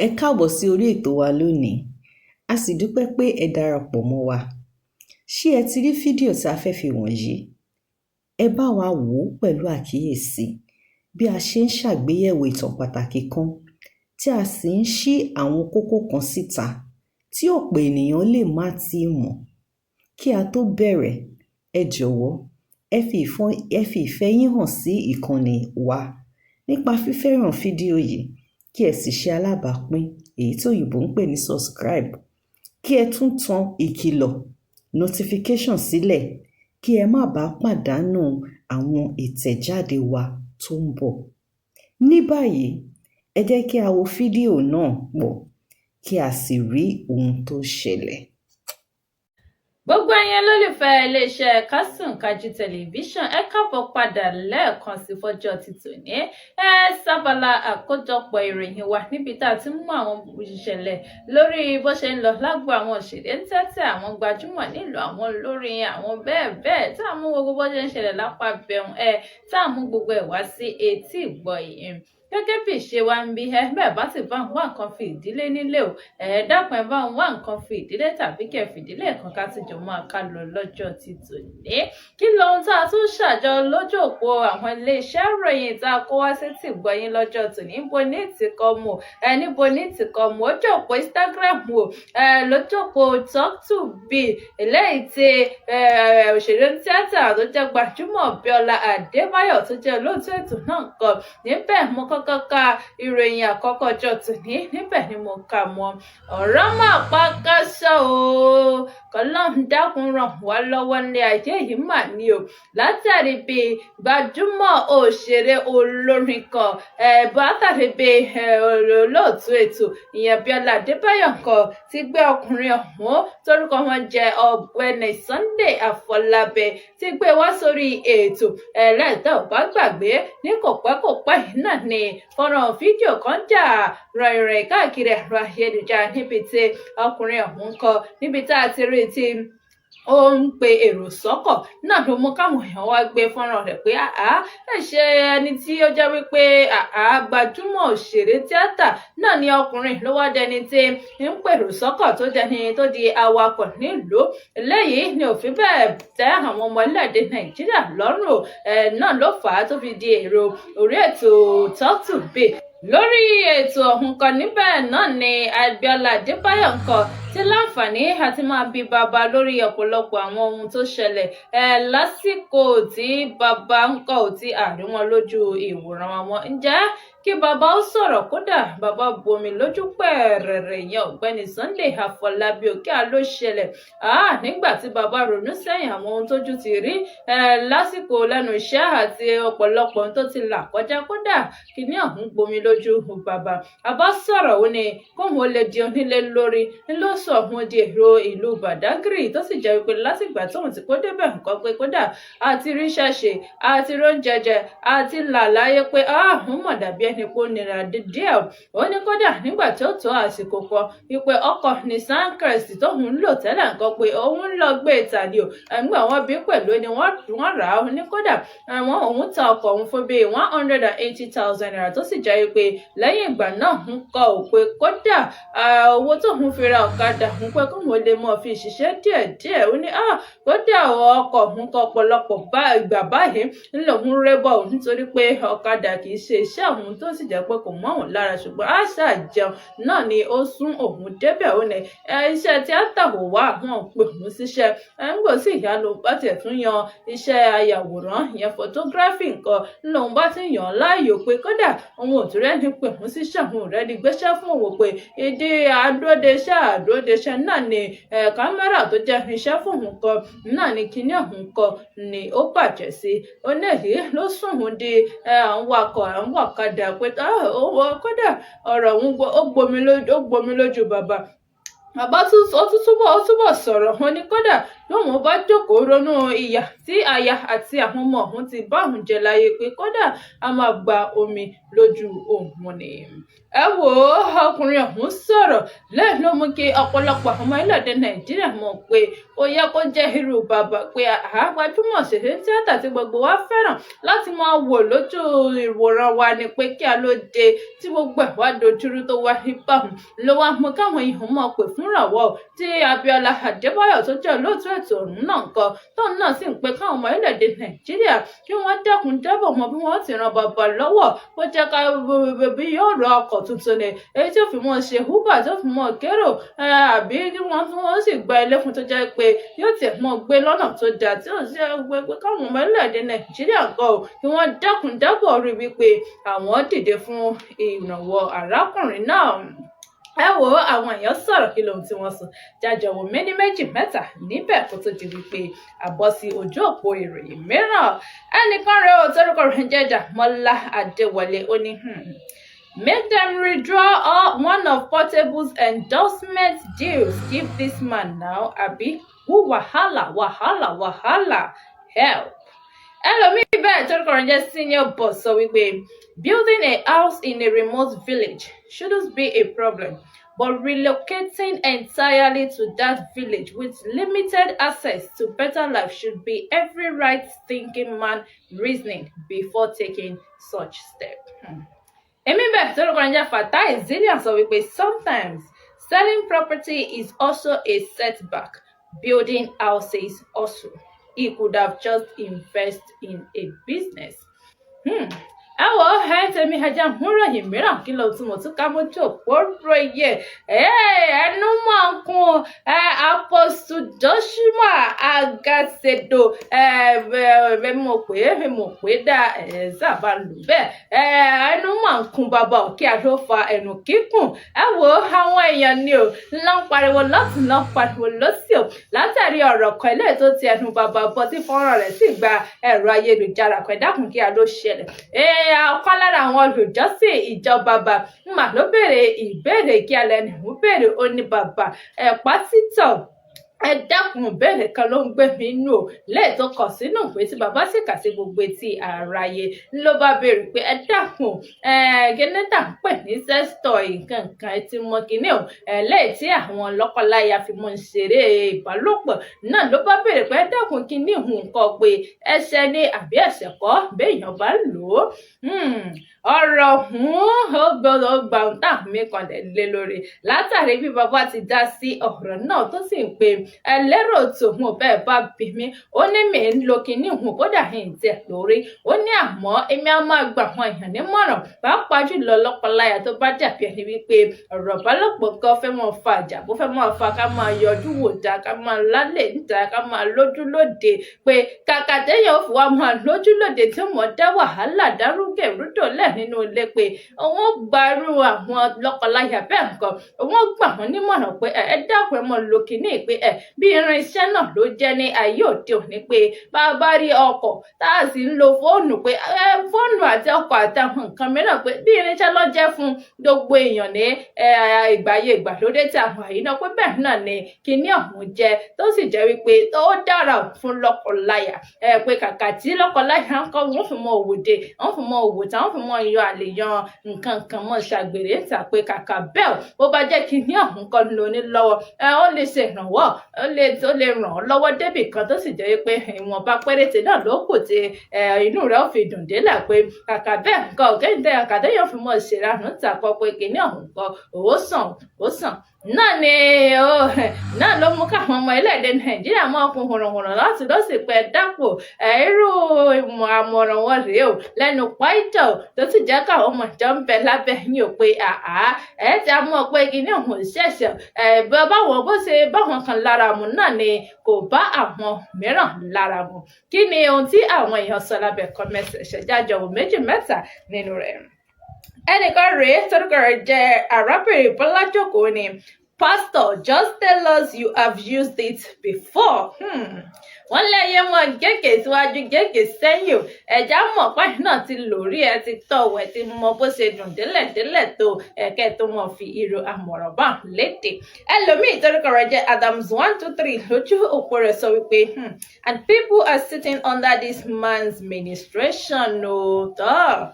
Ẹ káàbọ̀ sí orí ètò wa lónìí. A sì dúpẹ́ pé ẹ darapọ̀ mọ́ wa. Ṣé ẹ ti rí fídíò tí a fẹ́ fi wọ̀nyí? Ẹ bá wa wò ó pẹ̀lú àkíyèsí bí a ṣe ń ṣàgbéyẹ̀wò ìtàn pàtàkì kan tí a sì ń ṣí àwọn kókó kan síta tí ọ̀pọ̀ ènìyàn lè má tíì mọ̀. Kí a tó bẹ̀rẹ̀, ẹ jọ̀wọ́ ẹ fi ìfẹ́ yín hàn sí ìkànnì wa nípa fífẹ́ràn fídíò yìí kí ẹ sì ṣe alábàápín èyí tí òyìnbó ń pè ní subscribe. Kí ẹ tún tan ìkìlọ̀ notification sílẹ̀ kí ẹ má bàa pàdánù àwọn ìtẹ̀jáde wa tó ń bọ̀. Ní báyìí, ẹ jẹ́ kí a wo fídíò náà pọ̀ kí a sì rí ohun tó ṣẹlẹ̀. Gbogbo ẹ̀yin olólùfẹ́ iléeṣẹ́ Kásùn Kájí tẹlifíṣàn ẹ káàbọ̀ padà lẹ́ẹ̀kan sí fọ́jọ́ ti tòní. Ẹ sábàlá àkójọpọ̀ ìròyìn wa níbi tá a ti mú àwọn ìṣẹ̀lẹ̀ lórí bó ṣe ń lọ lágbo àwọn òṣèré ń tẹ́tẹ́ àwọn gbajúmọ̀ nílùú àwọn olórin àwọn bẹ́ẹ̀ tá a mú gbogbo bó ṣe ń ṣẹlẹ̀ lápá bẹ̀rùn tá a mú gbogbo ẹ̀ wá sí etí ìgbọ́ yìí. Gẹ́gẹ́ bí ìṣe wa ń bí bẹ́ẹ̀ bá sì bá ń wá nǹkan fi ìdílé nílé o dákun ẹ bá ń wá nǹkan fi ìdílé tàbí kẹ́ fìdílé kan ká ti jọ máa ká lọ lọ́jọ́ ti tòní. Kí lohun tá a tún ṣàjọ lójú òpó àwọn iléeṣẹ́ ìròyìn tá a kó wá sí ti gbọ́yìn lọ́jọ́ tòní. Níbo ní ìtìkọ́mù níbo ní ìtìkọ́mù ojú òpó Instagram o lójú òpó Talk2B eléyìí tí òṣèré tíátà tó jẹ́ gbajúmọ̀ Bíọ́lá Adébáyọ̀ tó jẹ́ olóòtú ètò náà kọ níbẹ̀ mo kọ́kọ́ ka ìròyìn àkọ́kọ́ ọjọ́ tòní níbẹ̀ ni mo kà mọ́ ọ̀rọ̀ máa pa kásá o kọ́lọ́n dákun ràn wá lọ́wọ́ ní ayé yìí mà ní o látàrí bí gbajúmọ̀ òṣèré olórin kan látàrí bí olóòtú ètò ìyẹn Bíọ́lá Adébáyọ̀ kan ti gbé ọkùnrin ọ̀hún torúkọ wọn jẹ́ Ọ̀gbẹ́ni Sunday Afọlábí ti gbé wá sórí ètò ẹlẹ́dàá ò bá gbàgbé ní kòpẹ́kòpẹ́ náà ni fọ́nrán fídíò kan jà rìnrìn káàkiri ẹ̀rọ ayélujára níbi tí ọkùnrin ọ̀hún kọ níbi tá a ti rí tí ó ń pe èrò sọ́kọ̀ náà ló mú káwọn èèyàn wá gbé fọ́nrán rẹ̀ pé ẹ ṣe ẹni tí ó jẹ́ wípé gbajúmọ̀ òṣèré tíátà náà ni ọkùnrin ló wá dẹni tí ń pèrò sọ́kọ̀ tó dẹni tó di awakọ̀ nílùú eléyìí ni òfin bẹ́ẹ̀ tẹ́ àwọn ọmọ ilẹ̀-èdè Nàìjíríà lọ́rùn náà ló fà á tó fi di èrò orí ètò Talk2B lórí ètò ọ̀hún kan níbẹ̀ náà ni Bíọ́lá Adébáyọ̀ kan ti láǹfààní àti máa bi bàbá lórí ọ̀pọ̀lọpọ̀ àwọn ohun tó ṣẹlẹ̀ lásìkò tí bàbá ń kọ́ ò tí àrí wọn lójú ìwòran wọn. Ǹjẹ́ kí bàbá ó sọ̀rọ̀ kódà bàbá bomi lójú pẹ̀rẹ̀rẹ̀ yẹn Ọ̀gbẹ́ni Sunday Afọlábí òkè ló ṣẹlẹ̀ nígbà tí bàbá ronú sẹ́yìn àwọn ohun tójú ti rí lásìkò lẹ́nu iṣẹ́ àti ọ̀pọ̀lọpọ̀ ohun tó ti là kọjá kódà kíní ọ̀hún gbomi lójú bàbá. Bàbá sọ̀rọ̀ ó ní kóhun ó lè di onílé lórí ló sọ òun di èrò ìlú Badagry tó sì jẹ́ wípé látìgbà tóun ti kó débẹ̀ nǹkan pé kódà àti ríṣẹ́ ṣe àti róúnjẹjẹ àti làlàyé pé òun mọ̀ dàbí ẹni pé ó nira díẹ̀ ó ní kódà nígbà tí ó tó àsìkò kan wípé ọkọ̀ Nissan Crest tóun ń lò tẹ́lẹ̀ nǹkan pé òun ń lọ gbé ìta ni o nígbà wọn bí pẹ̀lú ni wọ́n rà á ní kódà òun ta ọkọ̀ òun fún bíi 180,000 naira tó sì jẹ́ wípé lẹ́yìn ìgbà náà ń kọ òpè kódà owó tóun fi ra ọ̀kadà ń pẹ́ kó wọn lè mọ̀ fi ṣiṣẹ́ díẹ̀díẹ̀ ó ní kódà ọkọ̀ òun kọ ọ̀pọ̀lọpọ̀ ìgbà báyìí ńlọ òun rébọ̀ òun nítorí pé ọ̀kadà kì í ṣe iṣẹ́ òun tó sì jẹ́ pé kò mọ́ òun lára ṣùgbọ́n àṣà jẹun náà ni ó sún òun débẹ̀ ó ní iṣẹ́ tíátà kò wá àwọn òpè òun síṣẹ́ ń gbò sí ìyá ló bá tiẹ̀ tún yan iṣẹ́ ayàwòrán ìyẹn photography nǹkan lòun bá ti yàn láàyò pé kódà òun ò tún rẹ́ni pè òun síṣẹ́ òun ò rẹ́ni gbéṣẹ́ fún òun pé ìdí àdódeṣẹ́ náà ni kámẹ́rà tó jẹ́ iṣẹ́ fún òun kan náà ni kíní òun kan ni ó bàjẹ́ sí ó ní èyí ló sún òun di àwọn ọ̀kadà pé kódà ọ̀rọ̀ òun ó gbomi lójú bàbá bàbá ó túbọ̀ sọ̀rọ̀ wọn ní kódà lóun bá jókòó ronú ìyà tí aya àti àwọn ọmọ òun ti bá òun jẹ láyé pé kódà a máa gba omi lójú òun ni. ẹ wò ó ọkùnrin ọ̀hún sọ̀rọ̀ lẹ́yìn ló mú kí ọ̀pọ̀lọpọ̀ ọmọ ilẹ̀-èdè nàìjíríà mọ̀ pé ó yẹ kó jẹ́ irú bàbá pé gbajúmọ̀ òṣèré tíátà tí gbogbo wa fẹ́ràn láti máa wò lójú ìwòran wa ni pé kí a ló dé tí gbogbo ẹ̀ wá dojúrú tó wá nípa òun ló wá mú káwọn èèyàn máa pè fúnràwọ̀ tí Abíọ́lá Adébáyọ̀ tó jẹ́ olóòtú ètò ọ̀hún náà kan tóun náà sì ń pe káwọn ọmọ ilẹ̀-èdè nàìjíríà kí wọ́n dẹ́kun dábọ̀ mọ bí wọ́n ti ran bàbá lọ́wọ́ ó jẹ́ ká bí yóò rọ ọkọ̀ tuntun ni èyí tí ó fi mọ́ ṣe Uber tó fi mọ́ kérò àbí wọ́n sì gba ilé fún tó jẹ́ pé yóò tẹ̀ mọ́ gbé lọ́nà tó dáa tí ó ṣe pé káwọn ọmọ ilẹ̀-èdè nàìjíríà kan ò kí wọ́n dẹ́kun dábọ̀ rí wípé àwọn dìde fún ìrànwọ́ arákùnrin náà. ẹ wo àwọn èèyàn sọ̀rọ̀ kí lóhun tí wọ́n sọ jájọ wò mí ní méjì mẹ́ta níbẹ̀ kó tó di wípé àbọ̀ sí ojú òpó ìròyìn mìíràn ẹnìkan rẹ̀ ò torúkọ rẹ̀ jẹ́ Dàmọ́lá Adéwọlé ó ní make them withdraw one of Portable's endorsement deals give this man now abi who wahala help. ẹlòmíì bẹ́ẹ̀ torúkọ rẹ̀ jẹ́ Senior Boss sọ wípé building a house in a remote village shouldn't be a problem, but relocating entirely to that village with limited access to better life should be every right-thinking man reasoning before taking such step. Èmi bẹ́ẹ̀ torúkọ rẹ̀ jẹ́ Fatai Zillian sọ wípé sometimes selling property is also a setback. Building houses also. He could have just invest in a business. ẹ wò ó tèmi ajá múròyìn mìíràn kí ló tún mo tún ká mójú òpó ròyè ẹnu máa ń kún Apostle Joshua Agasedo mo pé dá sábà lù bẹ́ẹ̀ ẹnu máa ń kún bàbá òkè àdó fa ẹnu kíkùn ẹ wò ó àwọn èèyàn ni ò lọ ń pariwo lọ́tún lọ ń pariwo lọ́sì ò látàrí ọ̀rọ̀ kan ilé tó ti ẹnu bàbá bọ́ tí fọ́nrán rẹ̀ sì gba ẹ̀rọ ayélujára kan dákun kí a ló ṣẹlẹ̀ ọ̀kan lára àwọn olùjọ́sìn ìjọ bàbá mà ló béèrè ìbéèrè kí alẹ́ nìhun béèrè ó ní bàbá pásítọ̀ ẹ dákun béèrè kan ló ń gbé mi nù ó lẹ́ẹ̀tọ́ kọ̀ sínú ìwé tí bàbá sì kà sí gbogbo etí àráyé ló bá béèrè pé ẹ dákun gẹ́nẹ́tà ń pè ní sẹ́stọ̀ nǹkan tí mo kìíní ò lẹ́yìn tí àwọn lọ́kọláya fi mọ́ ń ṣeré ìbálòpọ̀ náà ló bá béèrè pé ẹ dákun kìíní nǹkan pé ẹ̀ṣẹ̀ ni àbí ẹ̀ṣẹ̀ kọ́ béèyàn bá lò ó ọ̀rọ̀ ó gbọ́dọ̀ gbà ń tà mí kan lé lórí látàrí bí bàbá ti dá sí ọ̀rọ̀ náà tó sì ń pe ẹlẹ́rọ tòun bẹ́ẹ̀ bá bí mi ó ní mi ń lo kinní òun kódà ń tẹ̀ lórí ó ní àmọ́ èmi á máa gbà àwọn èèyàn nímọ̀ràn pàápàá jùlọ lọ́kọláya tó bá dàbí ẹni wípé ọ̀rọ̀ bálòpọ̀ kan fẹ́ máa fa àjà bó fẹ́ máa fa ká máa yọjú wò dá ká máa lálẹ́ níta ká máa lójú lóde pé kàkà téèyàn ò fi wá máa lójú lóde tí ó mọ̀ dá wàhálà dárúgẹ̀ rúdò lẹ̀ nínú ilé pé òun gbarú àwọn lọ́kọláya bẹ́ẹ̀ nǹkan òun gbà wọ́n nímọ̀ràn pé ẹ dákun ẹ mọ̀ lo kinní pé bí irinṣẹ́ náà ló jẹ́ ní ayé òde òní pé bá a bá rí ọkọ̀ tá a sì ń lo fóònù pé fóònù àti ọkọ̀ àtàwọn nǹkan mìíràn pé bí irinṣẹ́ ló jẹ́ fún gbogbo èèyàn ní ìgbàyè ìgbàlódé tí àwọn àyínà pé bẹ́ẹ̀ náà ni kinní ọ̀hún jẹ́ tó sì jẹ́ wípé ó dára fún lọ́kọláya pé kàkà tí lọ́kọláya ń kọ́ wọ́n fi mọ òwòde wọ́n fi mọ òwòtá wọ́n fi mọ iyọ̀ àlèyàn nǹkan kan mọ́ ṣàgbèrè ń tà pé kàkà bẹ́ẹ̀ bó bá jẹ́ kinní ọ̀hún kọ́ ló ní lọ́wọ́ ó lè ṣe ìrànwọ́ ó lè ràn ọ́ lọ́wọ́ débì kan tó sì jẹ́ pé ìwọ̀nba péréte náà ló kù tí inú rẹ̀ ó fi dùn délẹ̀ pé kàkà bẹ́ẹ̀ nǹkan òkèǹdè àkàdéyàn fi mọ́ ìṣèrànú ń tà kọ́ pé kinní ọ̀hún kọ́ ó sàn náà ló mú káwọn ọmọ ilẹ̀-èdè nàìjíríà máa kún hùrùhùrù láti lọ́sì pẹ́ dápò irú àmọ̀ràn wọn rèé o lẹ́nu pàìtọ́ tó sì jẹ́ káwọn ọmọ ìjọ ń bẹ lábẹ́ yín o pé ti á mọ̀ pé kinní ọ̀hún ṣẹ̀ṣẹ̀ báwọn bó ṣe báwọn kan lára mu náà ni kò bá àwọn mìíràn lára mu kí ni ohun tí àwọn èèyàn sọ lábẹ́ kọ́mẹ́ntì ṣẹ̀jájọ́ méjì mẹ́ta nínú rẹ̀. ẹnìkan rèé torúkọ rẹ̀ jẹ́ arábìnrin Bọ́lájókòó ni Pastor, just tell us you have used it before. wọ́n lẹ́yẹ mọ́ gègé síwájú gègé sẹ́yìn o ẹ̀já mọ̀ páyì náà ti lórí ẹ ti tọ̀wọ̀ ẹ ti mọ bó ṣe dùn délẹ̀délẹ̀ tó ẹ̀kẹ́ tó mọ̀ fi irú àmọ̀ràn bá léde ẹlòmíì torúkọ rẹ̀ jẹ́ Adams123 lójú òpó rẹ̀ sọ wípé and people are sitting under this man's ministration o tọ́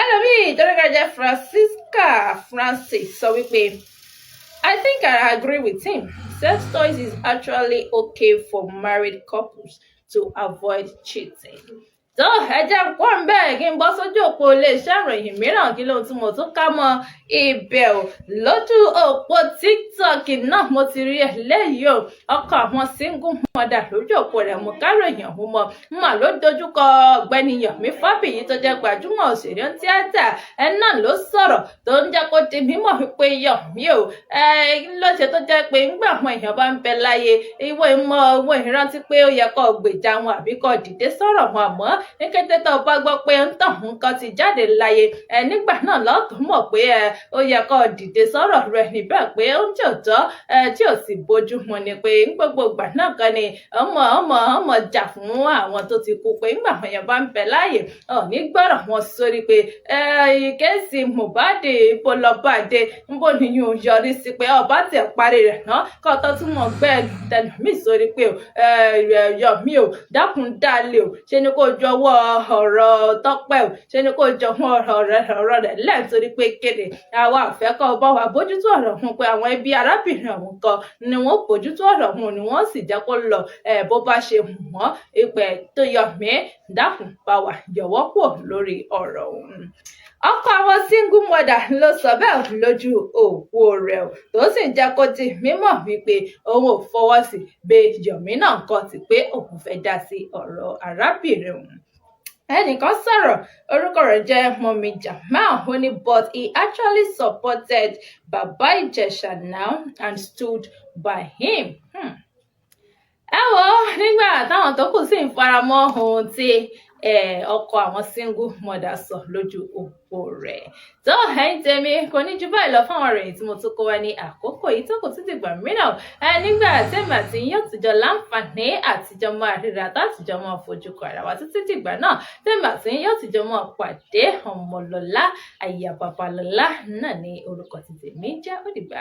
ẹlòmíì torúkọ rẹ̀ jẹ́ Francisca Francis sọ wípé I think I agree with him. Sex toys is actually okay for married couples to avoid cheating. tó ẹjẹ pọ ń bẹ́ẹ̀ kí n bọ́ sójú òpó iléeṣẹ́ ìròyìn mìíràn kí lóhun tí mo tún ká mọ́ ibẹ̀ ò lójú òpó TikTok náà mo ti rí eléyìí o ọkọ àwọn single mother lójú òpó rẹ̀ mo káròyìn ọ̀hún mọ́ mà ló dojúkọ ọ̀gbẹ́ni Yomi Fabiyi tó jẹ́ gbajúmọ̀ òṣèré tíátà ẹ náà ló sọ̀rọ̀ tó ń jẹ́ kó di mímọ̀ wípé Yomi o ló ṣe tó jẹ́ pé ńgbà àwọn èèyàn bá ń bẹ láyé ìwé ìrántí pé ó yẹ kó gbèjà wọn àbí kó dìde sọ̀rọ̀ wọn àmọ́ ní kété tó bá gbọ́ pé ń tàn nǹkan ti jáde láyé nígbà náà lọ́tún mọ̀ pé ó yẹ kó dìde sọ̀rọ̀ rẹ̀ níbẹ̀ pé ó ń tí ò tọ́ tí ò sì bójú mu ni pé gbogbo ìgbà náà kan ni ọmọ jà fún àwọn tó ti kú pé ńgbà àwọn èèyàn bá ń bẹ láàyè ní gbọ́rọ̀ wọn sórí pé ìkéèsì Mohbad ìbọlọ́bàdé ń bò níyùn yọrí sí pé ọba tẹ̀ parí rẹ̀ náà kọ́ tó tún mọ̀ gbẹ́ tẹnumí sórí pé Yomi o dákun dálé o ṣe ni kò jọ̀wọ́ ọ̀rọ̀ Tọ́pẹ́ o ṣe ni kò jọ̀wọ́ ọ̀rọ̀ rẹ̀ lẹ́ẹ̀torí pé kéde àwa àfẹ́kọ́ bá wa bójútó ọ̀rọ̀ ọ̀hún pé àwọn ẹbí arábìnrin ọ̀hún kan ni wọ́n bójútó ọ̀rọ̀ ọ̀hún ni wọ́n sì jẹ́ kó lọ bó bá ṣe wọ́n ìpè tó Yomi dákun bá wa yọ̀wọ́ kúrò lórí ọ̀rọ̀ ọ̀hún ọkọ àwọn single mother ló sọ bẹ́ẹ̀ lójú òpó rẹ̀ tó sì ń jẹ́ kó di mímọ̀ wípé òun ò fọwọ́ sí bẹ́ẹ̀ Yomi náà kọ́ ti pé òun fẹ́ dá sí ọ̀rọ̀ arábìnrin òun ẹnìkan sọ̀rọ̀ orúkọ rẹ̀ jẹ́ Mọ́mì Jamal ó ní but he actually supported Baba Ijesha now and stood by him. ẹ wo nígbà táwọn tó kù sì ń faramọ́ ohun tí ọkọ àwọn single mother sọ lójú òpó rẹ̀ tó ẹ̀yin tèmi kò ní jù báyìí lọ fún àwọn ọ̀rọ̀ èyí tí mo tún kó wá ní àkókò yìí tó kù títí gbà mìíràn nígbà tèmi àti yín yóò tìjọ láǹfààní àtijọ́ máa ríra tátìjọ́ máa fojú kọ ara wa títí dìgbà náà tèmi àti yín yóò tìjọ́ máa pàdé Ọmọlọ́lá aya Babalọ́lá náà ní orúkọ tí tèmi jẹ́ ó dìgbà.